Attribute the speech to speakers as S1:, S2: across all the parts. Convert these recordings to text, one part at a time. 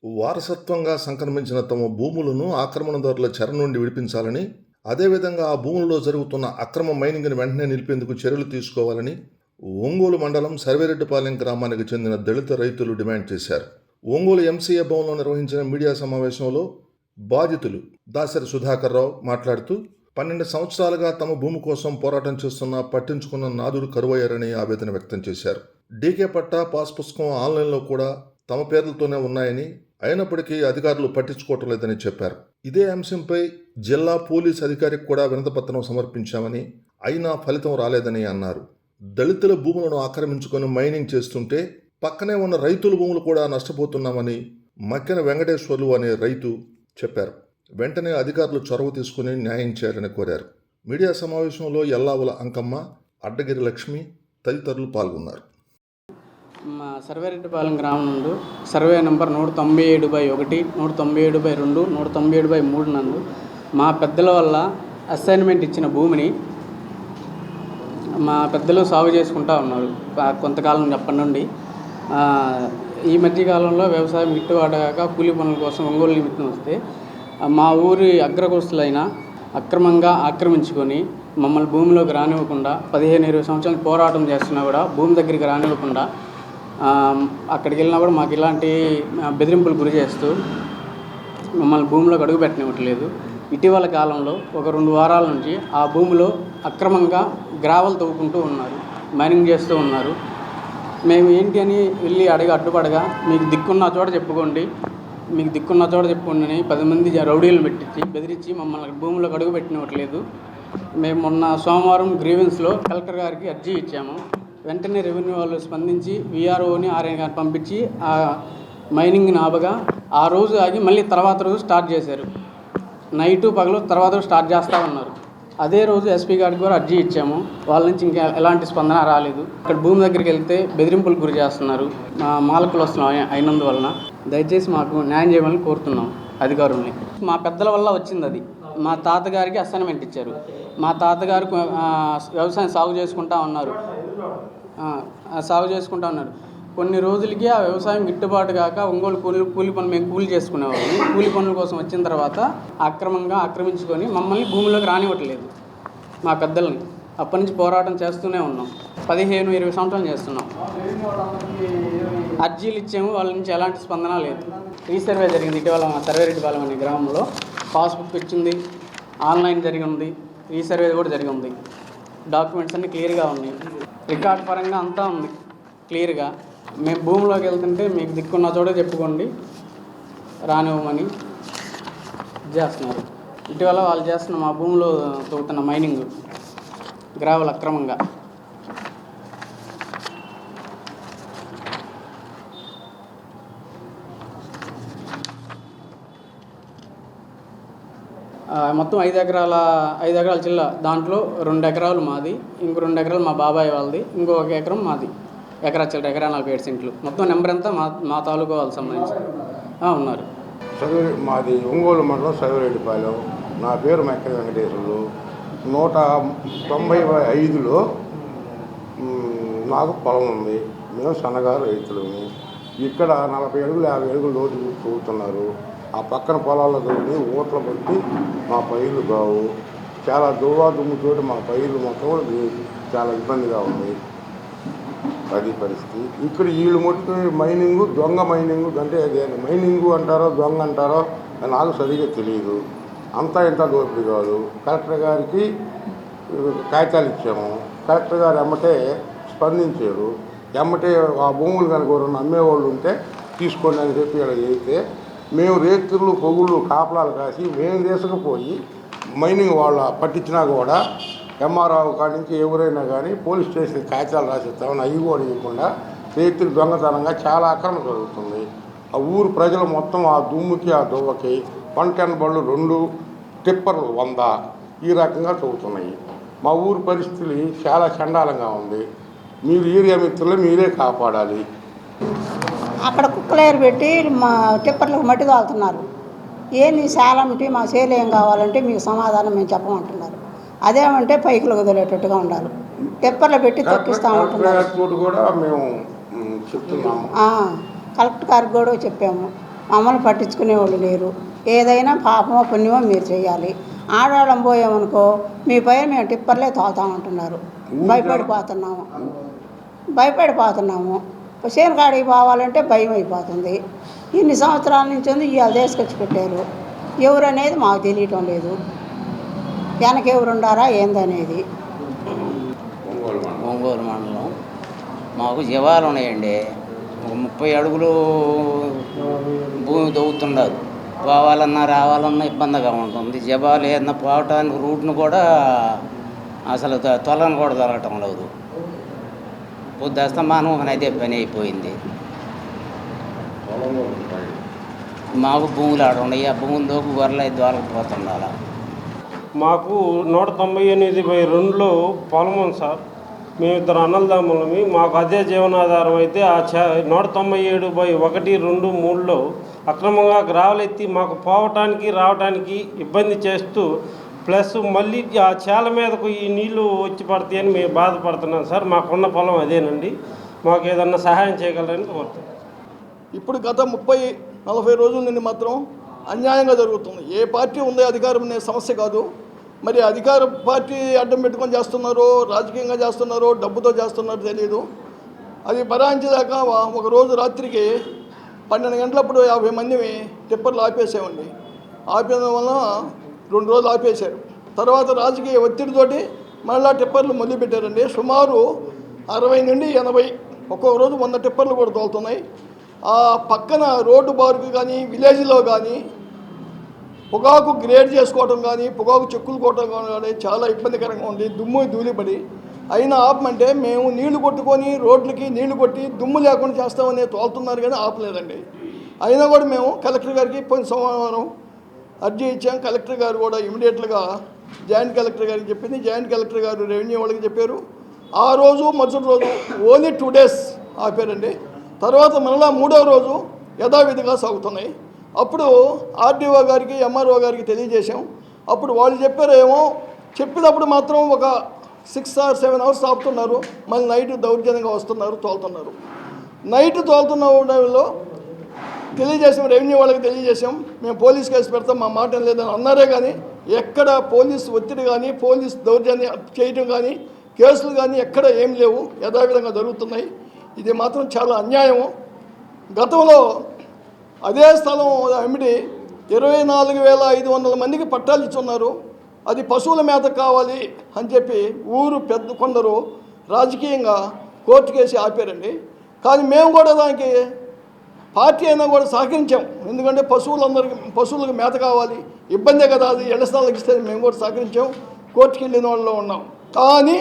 S1: వారసత్వంగా సంక్రమించిన తమ భూములను ఆక్రమణదారుల చెర నుండి విడిపించాలని, అదేవిధంగా ఆ భూముల్లో జరుగుతున్న అక్రమ మైనింగ్ను వెంటనే నిలిపేందుకు చర్యలు తీసుకోవాలని ఒంగోలు మండలం సర్వేరెడ్డిపాలెం గ్రామానికి చెందిన దళిత రైతులు డిమాండ్ చేశారు. ఒంగోలు ఎంసీఏ భవన్లో నిర్వహించిన మీడియా సమావేశంలో బాధితులు దాసరి సుధాకర్ రావు మాట్లాడుతూ 12 సంవత్సరాలుగా తమ భూమి కోసం పోరాటం చేస్తున్నా పట్టించుకున్న నాదుడు కరువయ్యారని ఆవేదన వ్యక్తం చేశారు. డీకే పట్టా, పాస్ పుస్తకం ఆన్లైన్లో కూడా తమ పేర్లతోనే ఉన్నాయని, అయినప్పటికీ అధికారులు పట్టించుకోవటం లేదని చెప్పారు. ఇదే అంశంపై జిల్లా పోలీస్ అధికారికి కూడా వినతిపత్రం సమర్పించామని, అయినా ఫలితం రాలేదని అన్నారు. దళితుల భూములను ఆక్రమించుకొని మైనింగ్ చేస్తుంటే పక్కనే ఉన్న రైతుల భూములు కూడా నష్టపోతున్నామని మక్కెన వెంకటేశ్వర్లు అనే రైతు చెప్పారు. వెంటనే అధికారులు చొరవ తీసుకుని న్యాయం చేయాలని కోరారు. మీడియా సమావేశంలో ఎల్లావుల అంకమ్మ, అడ్డగిరి లక్ష్మి తదితరులు పాల్గొన్నారు.
S2: మా సర్వేరెడ్డిపాలెం గ్రామం నుండి సర్వే నెంబర్ 197/1, 197/2, 197/3 నందు మా పెద్దల వల్ల అసైన్మెంట్ ఇచ్చిన భూమిని మా పెద్దలు సాగు చేసుకుంటూ ఉన్నారు కొంతకాలం అప్పటి నుండి. ఈ మధ్యకాలంలో వ్యవసాయం గిట్టుబాటు కాక కూలీ పనుల కోసం ఒంగోలు నిమిత్తం వస్తే మా ఊరి అగ్రకుస్తులైన అక్రమంగా ఆక్రమించుకొని మమ్మల్ని భూమిలోకి రానివ్వకుండా 15-20 సంవత్సరాలు పోరాటం చేస్తున్నా కూడా భూమి దగ్గరికి రానివ్వకుండా అక్కడికి వెళ్ళినా కూడా మాకు ఇలాంటి బెదిరింపులు గురి చేస్తూ మమ్మల్ని భూమిలోకి అడుగు పెట్టనివ్వట్లేదు. ఇటీవల కాలంలో ఒక 2 వారాల నుంచి ఆ భూమిలో అక్రమంగా గ్రావెల్ తవ్వుకుంటూ ఉన్నారు, మైనింగ్ చేస్తూ ఉన్నారు. మేము ఏంటి అని వెళ్ళి అడ్డుపడగా మీకు దిక్కున్న చోట చెప్పుకోండి, మీకు దిక్కున్న చోట చెప్పుకోండి అని 10 మంది రౌడీలను పెట్టించి బెదిరించి మమ్మల్ని భూమిలోకి అడుగు పెట్టనివ్వట్లేదు. మేము మొన్న సోమవారం గ్రీవెన్స్లో కలెక్టర్ గారికి అర్జీ ఇచ్చాము. వెంటనే రెవెన్యూ వాళ్ళు స్పందించి విఆర్ఓని ఆర్ఎన్ గారిని పంపించి ఆ మైనింగ్ని ఆపగా ఆ రోజు ఆగి మళ్ళీ తర్వాత రోజు స్టార్ట్ చేశారు. నైటు పగలు తర్వాత స్టార్ట్ చేస్తూ ఉన్నారు. అదే రోజు ఎస్పీ గారికి కూడా అర్జీ ఇచ్చాము. వాళ్ళ నుంచి ఇంకా ఎలాంటి స్పందన రాలేదు. ఇక్కడ భూమి దగ్గరికి వెళ్తే బెదిరింపులకు గురి చేస్తున్నారు. మా మాలకులు వస్తున్నాం అయినందువలన దయచేసి మాకు న్యాయం చేయమని కోరుతున్నాం అధికారుల్ని. మా పెద్దల వల్ల వచ్చింది అది. మా తాతగారికి అసైన్మెంట్ ఇచ్చారు. మా తాతగారు వ్యవసాయం సాగు చేసుకుంటూ ఉన్నారు. కొన్ని రోజులకి ఆ వ్యవసాయం గిట్టుబాటు కాక ఒంగోలు కూలి పనులు మేము కూలి చేసుకునేవాళ్ళం. కూలి పనుల కోసం వచ్చిన తర్వాత అక్రమంగా ఆక్రమించుకొని మమ్మల్ని భూమిలోకి రానివ్వట్లేదు మా పెద్దల్ని. అప్పటి నుంచి పోరాటం చేస్తూనే ఉన్నాం. 15-20 సంవత్సరాలు చేస్తున్నాం. అర్జీలు ఇచ్చాము, వాళ్ళ నుంచి ఎలాంటి స్పందన లేదు. రీసర్వే జరిగింది ఇటీవల మా సర్వేరెడ్డిపాలెం అనే గ్రామంలో. పాస్బుక్ ఇచ్చింది, ఆన్లైన్ జరిగి ఉంది, రీసర్వే కూడా జరిగి ఉంది. డాక్యుమెంట్స్ అన్నీ క్లియర్గా ఉన్నాయి. రికార్డ్ పరంగా అంతా ఉంది క్లియర్గా. మేము భూమిలోకి వెళ్తుంటే మీకు దిక్కున్న చోట చెప్పుకోండి రానివ్వమని చేస్తున్నారు. ఇటీవల వాళ్ళు చేస్తున్న మా భూమిలో తవ్వుతున్న మైనింగ్ గ్రావెల్ అక్రమంగా. మొత్తం 5 ఎకరాల చిల్ల. దాంట్లో 2 ఎకరాలు మాది, ఇంకో 2 ఎకరాలు మా బాబాయ్ వాళ్ళది, ఇంకో 1 ఎకరం మాది. ఎకరా 47 సెంట్లు. మొత్తం నెంబర్ అంతా మా తాలూకా వాళ్ళకి సంబంధించి ఉన్నారు.
S3: మాది ఒంగోలు మండలం సర్వేరెడ్డిపాలెం. నా పేరు మక్కెన వెంకటేశ్వర్లు. 195లో నాకు పొలం ఉంది. మేము సన్నగారు రైతులని. ఇక్కడ 40 అడుగులు 50 అడుగులు లోతు తవ్వుతున్నారు. ఆ పక్కన పొలాల్లో తవ్వి ఊట్ల బట్టి మా పైర్లు కావు. చాలా దుమ్ముతోటి మా పైర్లు మొత్తం చాలా ఇబ్బందిగా ఉంది. అది పరిస్థితి. ఇక్కడ వీళ్ళు మట్టుకు మైనింగు, దొంగ మైనింగు అంటే అదే మైనింగు అంటారో దొంగ అంటారో నాకు సరిగ్గా తెలియదు. అంతా ఇంత దోపిడీ కాదు. కలెక్టర్ గారికి కాగితాలు ఇచ్చాము. కలెక్టర్ గారు ఎమ్మటే స్పందించారు. ఎమ్మటే ఆ భూములు కనుక ఎవరన్నా అమ్మేవాళ్ళు ఉంటే తీసుకోండి అని చెప్పి ఇలా చేస్తే మేము రేతులు పొగుళ్ళు కాపలాలు కాసి మేము తీసుకుపోయి మైనింగ్ వాళ్ళ పట్టించినా కూడా ఎంఆర్ఓ కాడి నుంచి ఎవరైనా కానీ పోలీస్ స్టేషన్ కాగితాలు రాసిస్తామని అవి కూడా ఇవ్వకుండా రైతులు దొంగతనంగా చాలా అక్రమం జరుగుతుంది. ఆ ఊరు ప్రజలు మొత్తం ఆ దుమ్ముకి ఆ దువ్వకి 110 బళ్ళు 2 టిప్పర్లు 100 ఈ రకంగా చదువుతున్నాయి. మా ఊరు పరిస్థితులు చాలా చండాలంగా ఉంది. మీరు ఏరియా మిత్రులు మీరే కాపాడాలి.
S4: అక్కడ కుక్కలేరు పెట్టి మా టిప్పర్లకు మట్టి తోలుతున్నారు. ఏంది శాలమిటి మా సేలు ఏం కావాలంటే మీకు సమాధానం మేము చెప్పమంటున్నారు. అదేమంటే పైకి వదిలేటట్టుగా ఉండాలి. టిప్పర్లు పెట్టి తొక్కిస్తామంటున్నారు.
S3: కూడా మేము చెప్తున్నాము.
S4: కలెక్టర్ గారికి కూడా చెప్పాము. మమ్మల్ని పట్టించుకునేవాళ్ళు లేరు. ఏదైనా పాపమో పుణ్యమో మీరు చేయాలి. ఆడవాళ్ళం పోయామనుకో మీ పైన మేము టిప్పర్లే తోలుతామంటున్నారు. భయపడిపోతున్నాము. చేను కాడికి పోవాలంటే భయం అయిపోతుంది. ఇన్ని సంవత్సరాల నుంచి ఉంది ఇవాళ తీసుకొచ్చి పెట్టారు. ఎవరు అనేది మాకు తెలియటం లేదు. వెనక ఎవరు ఉండారా ఏందనేది.
S5: ఒంగోలు మండలం మాకు జీవాలు ఉన్నాయండి. ఒక 30 అడుగులు భూమి దవ్వుతున్నారు. పోవాలన్నా రావాలన్నా ఇబ్బందిగా ఉంటుంది. జబాలు ఏదన్నా పోవటానికి రూట్ను కూడా అసలు తొలను కూడా దొరకటం లేదు. పొద్దుస్తమానం అదే పని అయిపోయింది. మాకు భూములు ఆడ ఉన్నాయి. ఆ భూముల్లోకి గొర్రెలు అయితే దొరకపోతుండాలి.
S6: మాకు 198/2లో పొలం ఉంది సార్. మేమిద్దరు అన్నలదమ్ములమి. మాకు అదే జీవనాధారం అయితే ఆ 197/1, 2, 3లో అక్రమంగా గ్రావెలెత్తి మాకు పోవటానికి రావటానికి ఇబ్బంది చేస్తూ ప్లస్ మళ్ళీ ఆ చేల మీదకు ఈ నీళ్లు వచ్చి పడతాయని మేము బాధపడుతున్నాం సార్. మాకున్న పొలం అదేనండి. మాకు ఏదన్నా సహాయం చేయగలరని కోరుతున్నాం.
S7: ఇప్పుడు గత 30-40 రోజుల నుండి మాత్రం అన్యాయంగా జరుగుతుంది. ఏ పార్టీ ఉందో అధికారం అనే సమస్య కాదు. మరి అధికార పార్టీ అడ్డం పెట్టుకొని చేస్తున్నారో, రాజకీయంగా చేస్తున్నారో, డబ్బుతో చేస్తున్నారో తెలియదు. అది భరాయించలేక ఒకరోజు రాత్రికి 12 గంటలప్పుడు 50 మందిని టిప్పర్లు ఆపేసామండి. ఆపేయడం వల్ల 2 రోజులు ఆపేశారు. తర్వాత రాజకీయ ఒత్తిడితోటి మళ్ళీ టిప్పర్లు మొదలుపెట్టారండి. సుమారు 60 నుండి 80 ఒక్కొక్క రోజు 100 టిప్పర్లు కూడా తోలుతున్నాయి. ఆ పక్కన రోడ్డు బారుకు కానీ విలేజ్లో కానీ పొగాకు గ్రేడ్ చేసుకోవడం కానీ పొగాకు చెక్కులు కొట్టడం కానీ చాలా ఇబ్బందికరంగా ఉంది. దుమ్ము ధూళిపడి అయినా ఆపమంటే మేము నీళ్లు కొట్టుకొని రోడ్లకి నీళ్లు కొట్టి దుమ్ము లేకుండా చేస్తామని తోలుతున్నారు కానీ ఆపలేదండి. అయినా కూడా మేము కలెక్టర్ గారికి పోయిన సోమవారం అర్జీ ఇచ్చాం. కలెక్టర్ గారు కూడా ఇమీడియట్గా జాయింట్ కలెక్టర్ గారికి చెప్పింది. జాయింట్ కలెక్టర్ గారు రెవెన్యూ వాళ్ళకి చెప్పారు. ఆ రోజు మరుసటి రోజు ఓన్లీ 2 days ఆపారండి. తర్వాత మరలా 3వ రోజు యథావిధిగా సాగుతున్నాయి. అప్పుడు ఆర్డీఓ గారికి ఎంఆర్ఓ గారికి తెలియజేశాం. అప్పుడు వాళ్ళు చెప్పారేమో చెప్పినప్పుడు మాత్రం ఒక 6 or 7 hours ఆపుతున్నారు. మళ్ళీ నైట్ దౌర్జన్యంగా వస్తున్నారు, తోలుతున్నారు. నైట్ తోలుతున్న టైంలో తెలియజేసాం, రెవెన్యూ వాళ్ళకి తెలియజేసాం. మేము పోలీస్ కేసు పెడతాం, మా మాట లేదని అన్నారే కానీ ఎక్కడ పోలీసు ఒత్తిడి కానీ పోలీస్ దౌర్జన్యం చేయడం కానీ కేసులు కానీ ఎక్కడ ఏం లేవు. యథావిధంగా జరుగుతున్నాయి. ఇది మాత్రం చాలా అన్యాయము. గతంలో అదే స్థలం అమ్మిడి 24,500 మందికి పట్టాలు ఇచ్చున్నారు. అది పశువుల మేత కావాలి అని చెప్పి ఊరు కొందరు రాజకీయంగా కోర్టు కేసి ఆపారండి. కానీ మేము కూడా దానికి పార్టీ అయినా కూడా సహకరించాం. ఎందుకంటే పశువులకు మేత కావాలి, ఇబ్బందే కదా అది ఎండ స్థలాలకు ఇస్తే మేము కూడా సహకరించాం. కోర్టుకి వెళ్ళిన వాళ్ళలో ఉన్నాం. కానీ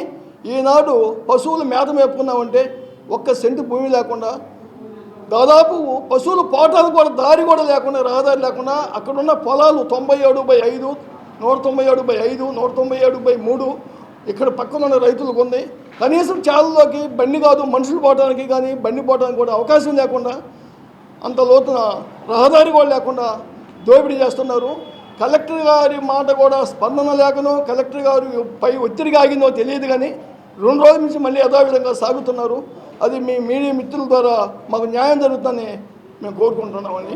S7: ఈనాడు పశువులు మేత మేపుకున్నామంటే 1 సెంటు భూమి లేకుండా దాదాపు పశువులు పోవటానికి కూడా దారి కూడా లేకుండా, రహదారి లేకుండా అక్కడున్న పొలాలు 97/5, 197/5, 197/3 ఇక్కడ పక్కన ఉన్న రైతులకు ఉంది. కనీసం చాలలోకి బండి కాదు మనుషులు పోవడానికి కానీ బండి పోవడానికి కూడా అవకాశం లేకుండా అంత లోతున రహదారి కూడా లేకుండా దోపిడీ చేస్తున్నారు. కలెక్టర్ గారి మాట కూడా స్పందన లేకనో కలెక్టర్ గారు పై ఒత్తిడిగా ఆగిందో తెలియదు కానీ 2 రోజుల నుంచి మళ్ళీ యథావిధంగా సాగుతున్నారు. అది మీ మీడియా మిత్రుల ద్వారా మాకు న్యాయం జరుగుతుందని మేము కోరుకుంటున్నామని